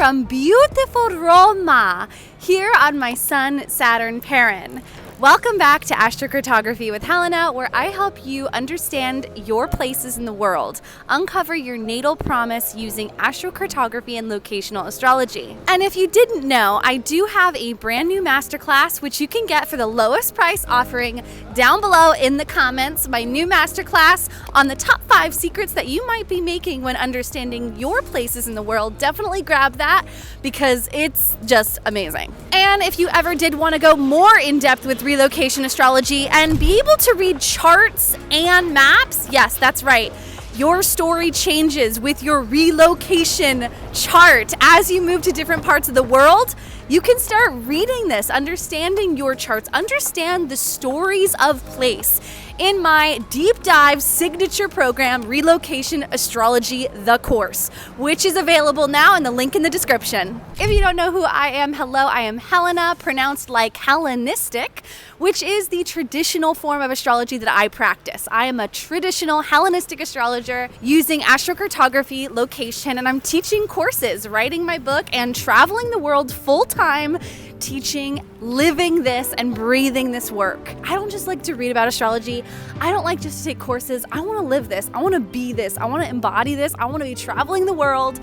from beautiful Roma here on my Sun-Saturn Paran. Welcome back to Astrocartography with Helena, where I help you understand your places in the world, uncover your natal promise using astrocartography and locational astrology. And if you didn't know, I do have a brand new masterclass, which you can get for the lowest price offering down below in the comments. My new masterclass on the top 5 secrets that you might be making when understanding your places in the world. Definitely grab that because it's just amazing. And if you ever did want to go more in depth with relocation astrology and be able to read charts and maps, yes, that's right. Your story changes with your relocation chart. As you move to different parts of the world, you can start reading this, understanding your charts, understand the stories of place in my deep dive signature program, Relocation Astrology, the course, which is available now in the link in the description. If you don't know who I am, hello, I am Helena, pronounced like Hellenistic, which is the traditional form of astrology that I practice. I am a traditional Hellenistic astrologer using astrocartography, location, and I'm teaching courses, writing my book, and traveling the world full-time, teaching, living this, and breathing this work. I don't just like to read about astrology. I don't like just to take courses. I want to live this. I want to be this. I want to embody this. I want to be traveling the world,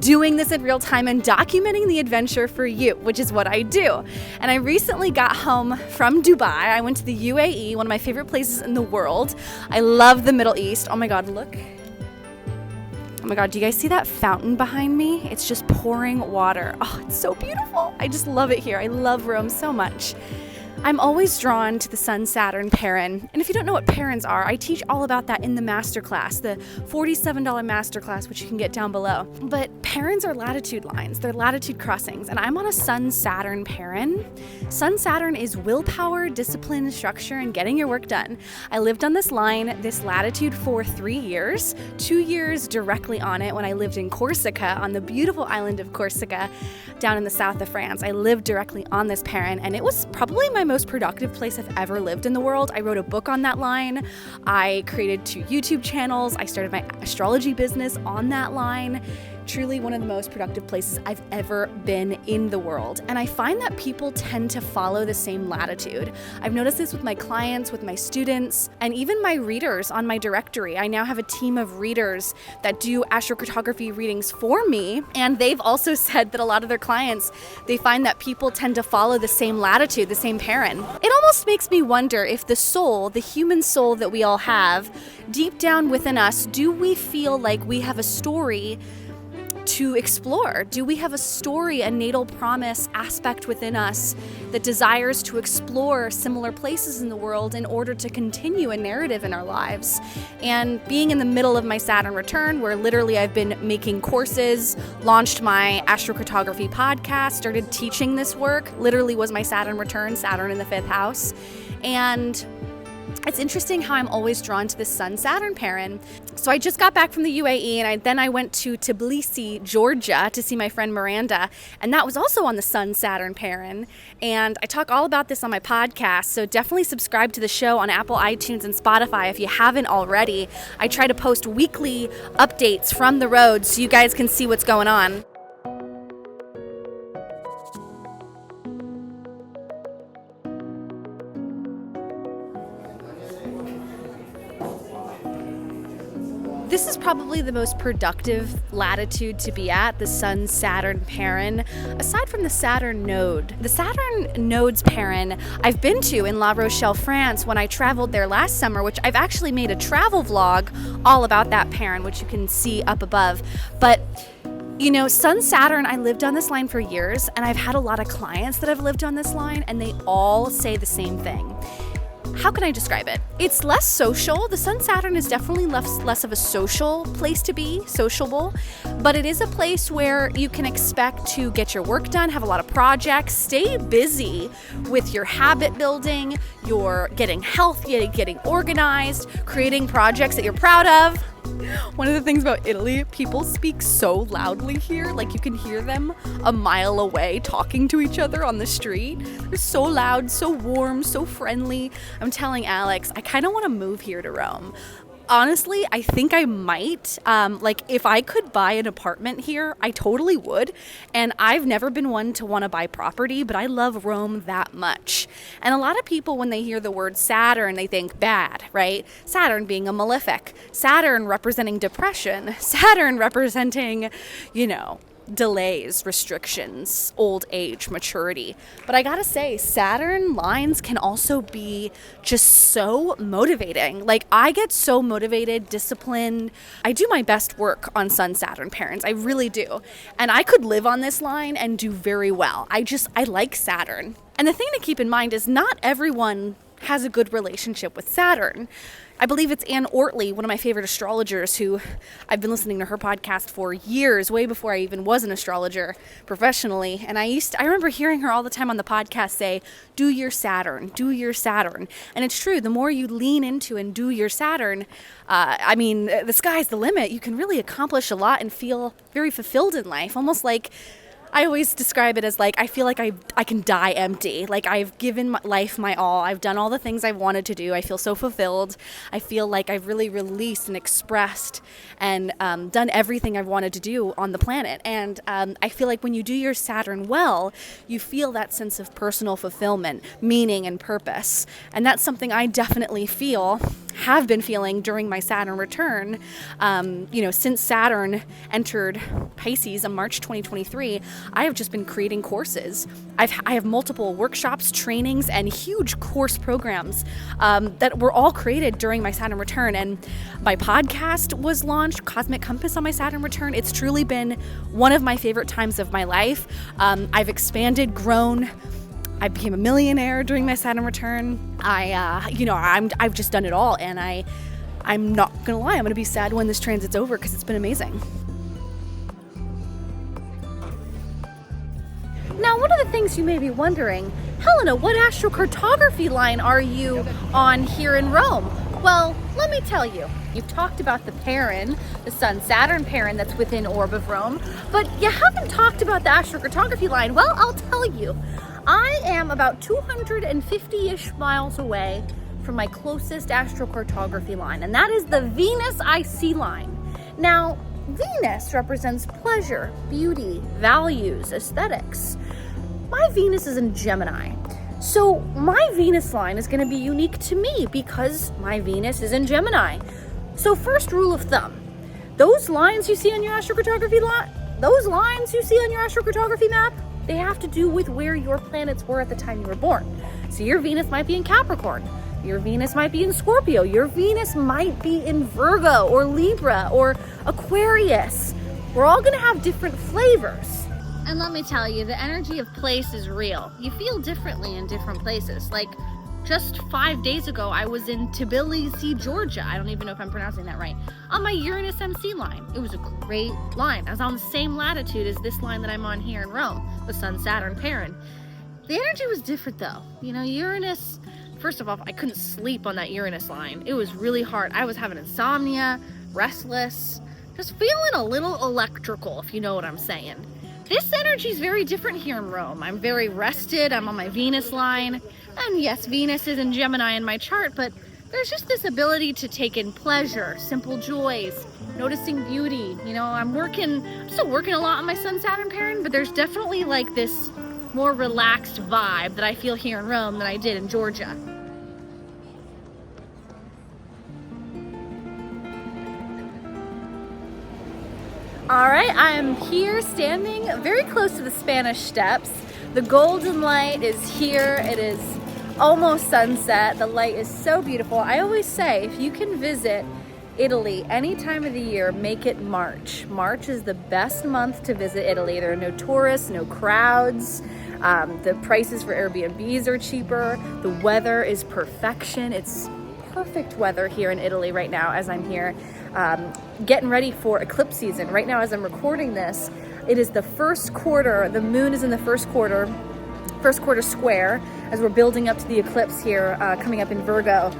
doing this in real time, and documenting the adventure for you, which is what I do. And I recently got home from Dubai. I went to the UAE, one of my favorite places in the world. I love the Middle East. Oh my God, look. Oh my God, do you guys see that fountain behind me? It's just pouring water. Oh, it's so beautiful. I just love it here. I love Rome so much. I'm always drawn to the Sun-Saturn Paran. And if you don't know what Parans are, I teach all about that in the masterclass, the $47 masterclass, which you can get down below. But Parans are latitude lines. They're latitude crossings. And I'm on a Sun-Saturn Paran. Sun-Saturn is willpower, discipline, structure, and getting your work done. I lived on this line, this latitude, for 3 years, 2 years directly on it when I lived in Corsica, on the beautiful island of Corsica, down in the south of France. I lived directly on this Paran, and it was probably my most productive place I've ever lived in the world. I wrote a book on that line. I created 2 YouTube channels. I started my astrology business on that line. Truly one of the most productive places I've ever been in the world. And I find that people tend to follow the same latitude. I've noticed this with my clients, with my students, and even my readers on my directory. I now have a team of readers that do astrocartography readings for me. And they've also said that a lot of their clients, they find that people tend to follow the same latitude, the same Paran. It almost makes me wonder if the soul, the human soul that we all have, deep down within us, do we feel like we have a story to explore? Do we have a story, a natal promise aspect within us that desires to explore similar places in the world in order to continue a narrative in our lives? And being in the middle of my Saturn return, where literally I've been making courses, launched my Astrocartography podcast, started teaching this work, literally was my Saturn return, Saturn in the 5th house. And it's interesting how I'm always drawn to the Sun-Saturn Paran. So I just got back from the UAE, and then I went to Tbilisi, Georgia, to see my friend Miranda, and that was also on the Sun-Saturn Paran. And I talk all about this on my podcast, so definitely subscribe to the show on Apple, iTunes, and Spotify if you haven't already. I try to post weekly updates from the road so you guys can see what's going on. This is probably the most productive latitude to be at, the Sun-Saturn Paran, aside from the Saturn node. The Saturn node's Paran I've been to in La Rochelle, France, when I traveled there last summer, which I've actually made a travel vlog all about that Paran, which you can see up above. But you know, Sun-Saturn, I lived on this line for years, and I've had a lot of clients that have lived on this line, and they all say the same thing. How can I describe it? It's less social. The Sun-Saturn is definitely less of a social place to be, sociable, but it is a place where you can expect to get your work done, have a lot of projects, stay busy with your habit building, your getting healthy, getting organized, creating projects that you're proud of. One of the things about Italy, people speak so loudly here, like you can hear them a mile away talking to each other on the street. They're so loud, so warm, so friendly. I'm telling Alex, I kind of want to move here to Rome. Honestly, I think I might. If I could buy an apartment here, I totally would. And I've never been one to want to buy property, but I love Rome that much. And a lot of people, when they hear the word Saturn, they think bad, right? Saturn being a malefic, Saturn representing depression, Saturn representing, delays, restrictions, old age, maturity. But I gotta say, Saturn lines can also be just so motivating. Like, I get so motivated, disciplined. I do my best work on Sun-Saturn parents. I really do. And I could live on this line and do very well. I like Saturn. And the thing to keep in mind is not everyone has a good relationship with Saturn. I believe it's Anne Ortley, one of my favorite astrologers, who I've been listening to her podcast for years, way before I even was an astrologer professionally. And I remember hearing her all the time on the podcast say, do your Saturn. And it's true, the more you lean into and do your Saturn, the sky's the limit. You can really accomplish a lot and feel very fulfilled in life, almost like I always describe it as like, I feel like I can die empty. Like, I've given my life my all. I've done all the things I've wanted to do. I feel so fulfilled. I feel like I've really released and expressed and done everything I've wanted to do on the planet. And I feel like when you do your Saturn well, you feel that sense of personal fulfillment, meaning, and purpose. And that's something I definitely have been feeling during my Saturn return. Since Saturn entered Pisces in March 2023, I have just been creating courses. I have multiple workshops, trainings, and huge course programs that were all created during my Saturn return. And my podcast was launched, Cosmic Compass, on my Saturn return. It's truly been one of my favorite times of my life. I've expanded, grown. I became a millionaire during my Saturn return. I've just done it all, and I'm not gonna lie, I'm gonna be sad when this transit's over because it's been amazing. Now, one of the things you may be wondering, Helena, what astrocartography line are you on here in Rome? Well, let me tell you. You've talked about the Paran, the Sun-Saturn Paran that's within orb of Rome, but you haven't talked about the astrocartography line. Well, I'll tell you. I am about 250-ish miles away from my closest astrocartography line, and that is the Venus IC line. Now, Venus represents pleasure, beauty, values, aesthetics. My Venus is in Gemini. So my Venus line is going to be unique to me because my Venus is in Gemini. So first rule of thumb, those lines you see on your astrocartography map, they have to do with where your planets were at the time you were born. So your Venus might be in Capricorn. Your Venus might be in Scorpio. Your Venus might be in Virgo or Libra or Aquarius. We're all going to have different flavors. And let me tell you, the energy of place is real. You feel differently in different places. Like, just 5 days ago, I was in Tbilisi, Georgia. I don't even know if I'm pronouncing that right. On my Uranus MC line. It was a great line. I was on the same latitude as this line that I'm on here in Rome, the Sun-Saturn Paran. The energy was different though. Uranus, first of all, I couldn't sleep on that Uranus line. It was really hard. I was having insomnia, restless, just feeling a little electrical, if you know what I'm saying. This energy is very different here in Rome. I'm very rested. I'm on my Venus line. And yes, Venus is in Gemini in my chart, but there's just this ability to take in pleasure, simple joys, noticing beauty. I'm still working a lot on my Sun-Saturn Paran, but there's definitely like this more relaxed vibe that I feel here in Rome than I did in Georgia. All right, I'm here standing very close to the Spanish Steps. The golden light is here. It is almost sunset. The light is so beautiful. I always say, if you can visit Italy any time of the year, make it March. March is the best month to visit Italy. There are no tourists, no crowds. The prices for Airbnbs are cheaper. The weather is perfection. It's perfect weather here in Italy right now as I'm here getting ready for eclipse season. Right now as I'm recording this, it is the first quarter. The moon is in the first quarter square as we're building up to the eclipse here coming up in Virgo.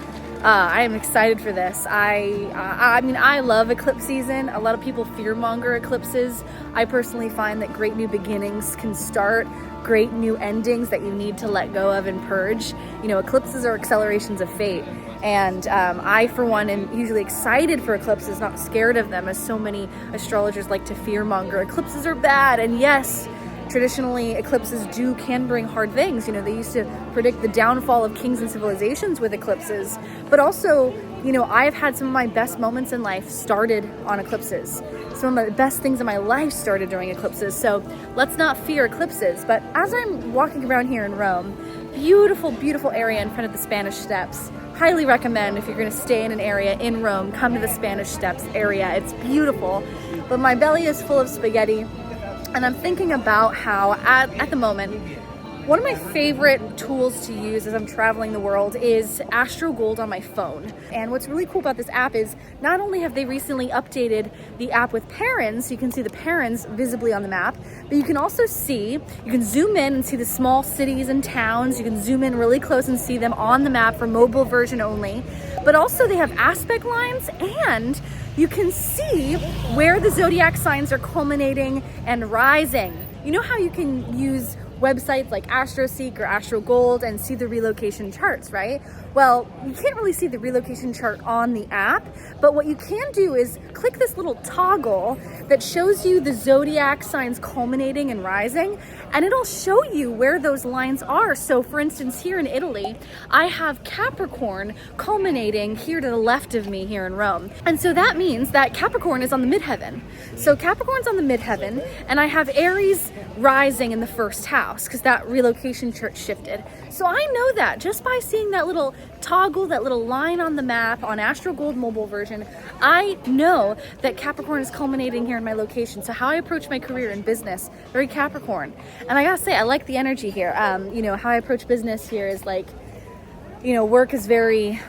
I am excited for this. I love eclipse season. A lot of people fearmonger eclipses. I personally find that great new beginnings can start great new endings that you need to let go of and purge. You know, eclipses are accelerations of fate. And I, for one, am usually excited for eclipses, not scared of them, as so many astrologers like to fearmonger. Eclipses are bad. And yes, traditionally, eclipses can bring hard things. You know, they used to predict the downfall of kings and civilizations with eclipses. But also, you know, I've had some of my best moments in life started on eclipses. Some of the best things in my life started during eclipses. So let's not fear eclipses. But as I'm walking around here in Rome, beautiful, beautiful area in front of the Spanish Steps. Highly recommend, if you're going to stay in an area in Rome, come to the Spanish Steps area. It's beautiful. But my belly is full of spaghetti. And I'm thinking about how at the moment, one of my favorite tools to use as I'm traveling the world is Astro Gold on my phone. And what's really cool about this app is not only have they recently updated the app with Paran, so you can see the Parans visibly on the map, but you can also you can zoom in and see the small cities and towns. You can zoom in really close and see them on the map for mobile version only. But also they have aspect lines, and you can see where the zodiac signs are culminating and rising. You know how you can use websites like AstroSeek or Astro Gold and see the relocation charts, right? Well, you can't really see the relocation chart on the app, but what you can do is click this little toggle that shows you the zodiac signs culminating and rising, and it'll show you where those lines are. So for instance, here in Italy, I have Capricorn culminating here to the left of me here in Rome. And so that means that Capricorn is on the midheaven. So Capricorn's on the midheaven, and I have Aries rising in the first house because that relocation chart shifted. So I know that just by seeing that little toggle, that little line on the map on Astro Gold mobile version, I know that Capricorn is culminating here in my location. So how I approach my career in business, very Capricorn. And I gotta say, I like the energy here. You know, how I approach business here is like, you know, work is very,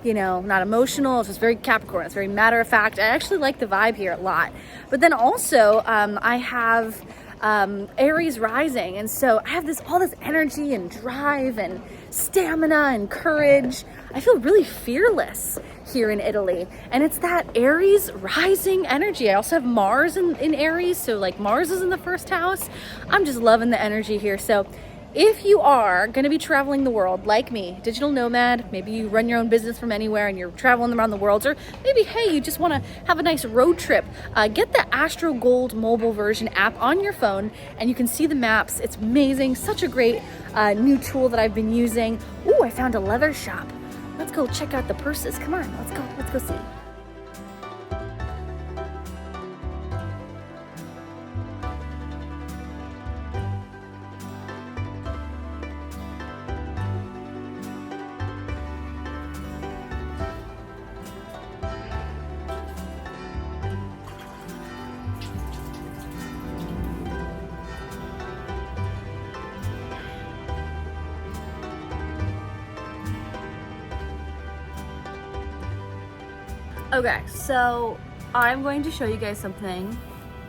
you know, not emotional. It's just very Capricorn. It's very matter of fact. I actually like the vibe here a lot. But then also, I have Aries rising, and so I have all this energy and drive and stamina and courage. I feel really fearless here in Italy, and it's that Aries rising energy. I also have Mars in Aries, so like Mars is in the first house. I'm just loving the energy here. So if you are going to be traveling the world like me, digital nomad, maybe you run your own business from anywhere and you're traveling around the world, or maybe, hey, you just want to have a nice road trip, get the Astro Gold mobile version app on your phone and you can see the maps. It's amazing. Such a great new tool that I've been using. Ooh, I found a leather shop. Let's go check out the purses. Come on, let's go see. Okay, so I'm going to show you guys something.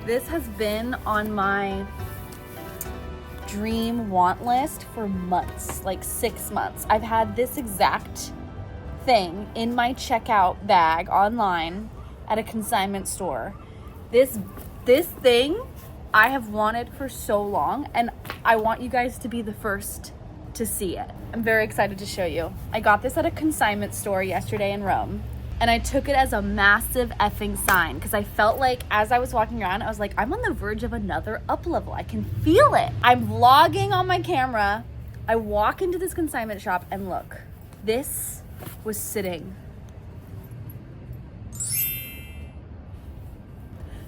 This has been on my dream want list for months, like 6 months. I've had this exact thing in my checkout bag online at a consignment store. This thing I have wanted for so long, and I want you guys to be the first to see it. I'm very excited to show you. I got this at a consignment store yesterday in Rome. And I took it as a massive effing sign because I felt like as I was walking around, I was like, I'm on the verge of another up level. I can feel it. I'm vlogging on my camera. I walk into this consignment shop and look, this was sitting.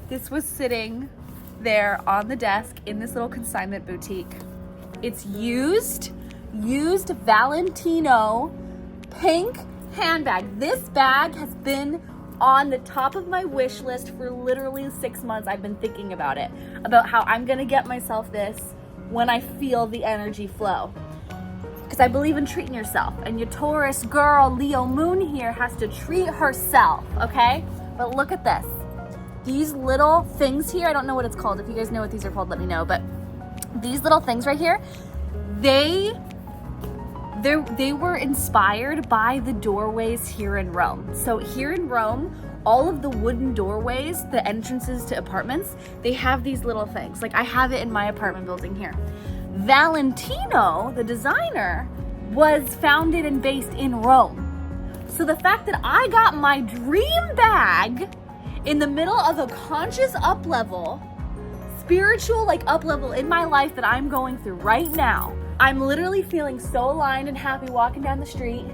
This was sitting there on the desk in this little consignment boutique. It's used Valentino pink handbag. This bag has been on the top of my wish list for literally 6 months. I've been thinking about it, about how I'm gonna get myself this when I feel the energy flow. Because I believe in treating yourself, and your Taurus girl, Leo moon here, has to treat herself, okay? But look at this. These little things here, I don't know what it's called. If you guys know what these are called, let me know. But these little things right here, they were inspired by the doorways here in Rome. So here in Rome, all of the wooden doorways, the entrances to apartments, they have these little things. Like I have it in my apartment building here. Valentino, the designer, was founded and based in Rome. So the fact that I got my dream bag in the middle of a conscious up level, spiritual up level in my life that I'm going through right now, I'm literally feeling so aligned and happy walking down the street.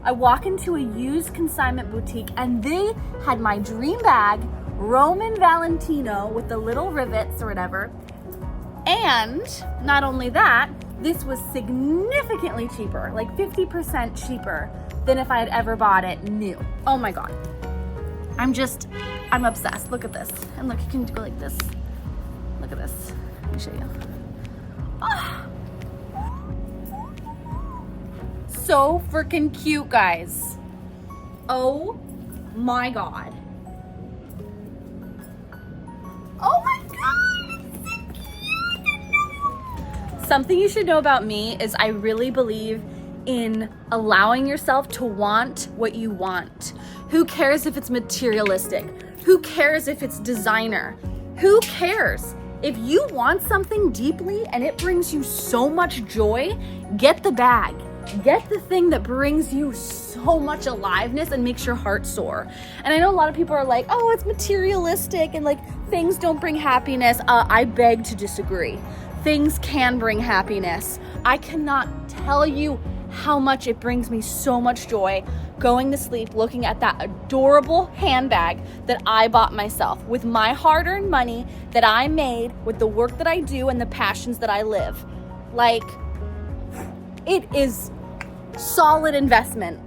I walk into a used consignment boutique and they had my dream bag, Roman Valentino with the little rivets or whatever. And not only that, this was significantly cheaper, like 50% cheaper than if I had ever bought it new. Oh my God. I'm obsessed. Look at this. And look, you can go like this. Look at this. Let me show you. Oh. So freaking cute, guys. Oh my God. Oh my God, it's so cute. Something you should know about me is I really believe in allowing yourself to want what you want. Who cares if it's materialistic? Who cares if it's designer? Who cares? If you want something deeply and it brings you so much joy, get the bag. Get the thing that brings you so much aliveness and makes your heart soar. And I know a lot of people are like, oh, it's materialistic and things don't bring happiness. I beg to disagree. Things can bring happiness. I cannot tell you how much it brings me so much joy going to sleep looking at that adorable handbag that I bought myself with my hard-earned money that I made with the work that I do and the passions that I live. It is solid investment.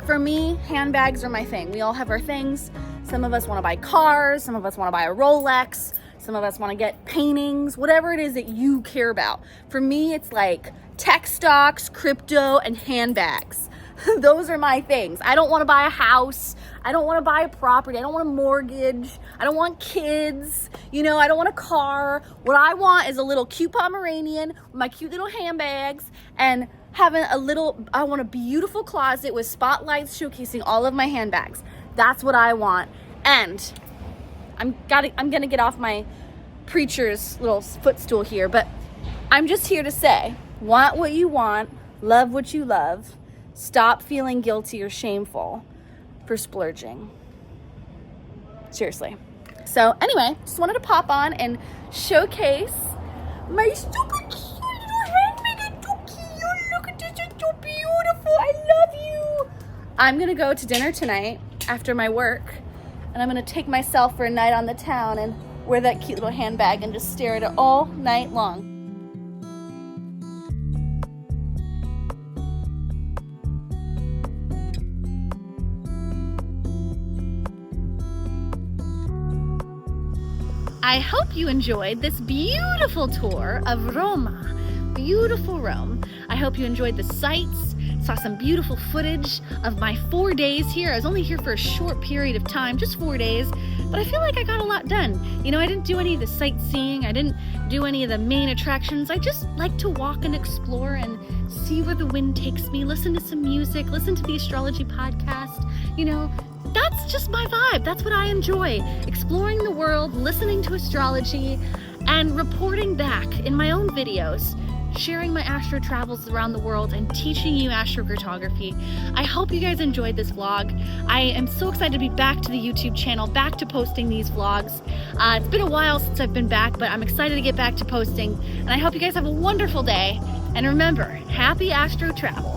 For me, handbags are my thing. We all have our things. Some of us want to buy cars. Some of us want to buy a Rolex. Some of us want to get paintings, whatever it is that you care about. For me, it's tech stocks, crypto, and handbags. Those are my things. I don't want to buy a house. I don't want to buy a property. I don't want a mortgage. I don't want kids. I don't want a car. What I want is a little cute Pomeranian with my cute little handbags and having I want a beautiful closet with spotlights showcasing all of my handbags. That's what I want. And I'm going to get off my preacher's little footstool here, but I'm just here to say, want what you want, love what you love, stop feeling guilty or shameful for splurging. Seriously. So anyway, just wanted to pop on and showcase my super cute little handbag. It's so cute. Look at this, it's so beautiful. I love you. I'm gonna go to dinner tonight after my work, and I'm gonna take myself for a night on the town and wear that cute little handbag and just stare at it all night long. I hope you enjoyed this beautiful tour of Roma, beautiful Rome. I hope you enjoyed the sights, saw some beautiful footage of my 4 days here. I was only here for a short period of time, just 4 days, but I feel like I got a lot done. I didn't do any of the sightseeing. I didn't do any of the main attractions. I just like to walk and explore and see where the wind takes me, listen to some music, listen to the Astrology Podcast, That's just my vibe. That's what I enjoy. Exploring the world, listening to astrology, and reporting back in my own videos, sharing my astro travels around the world and teaching you astrocartography. I hope you guys enjoyed this vlog. I am so excited to be back to the YouTube channel, back to posting these vlogs. It's been a while since I've been back, but I'm excited to get back to posting. And I hope you guys have a wonderful day. And remember, happy astro travel.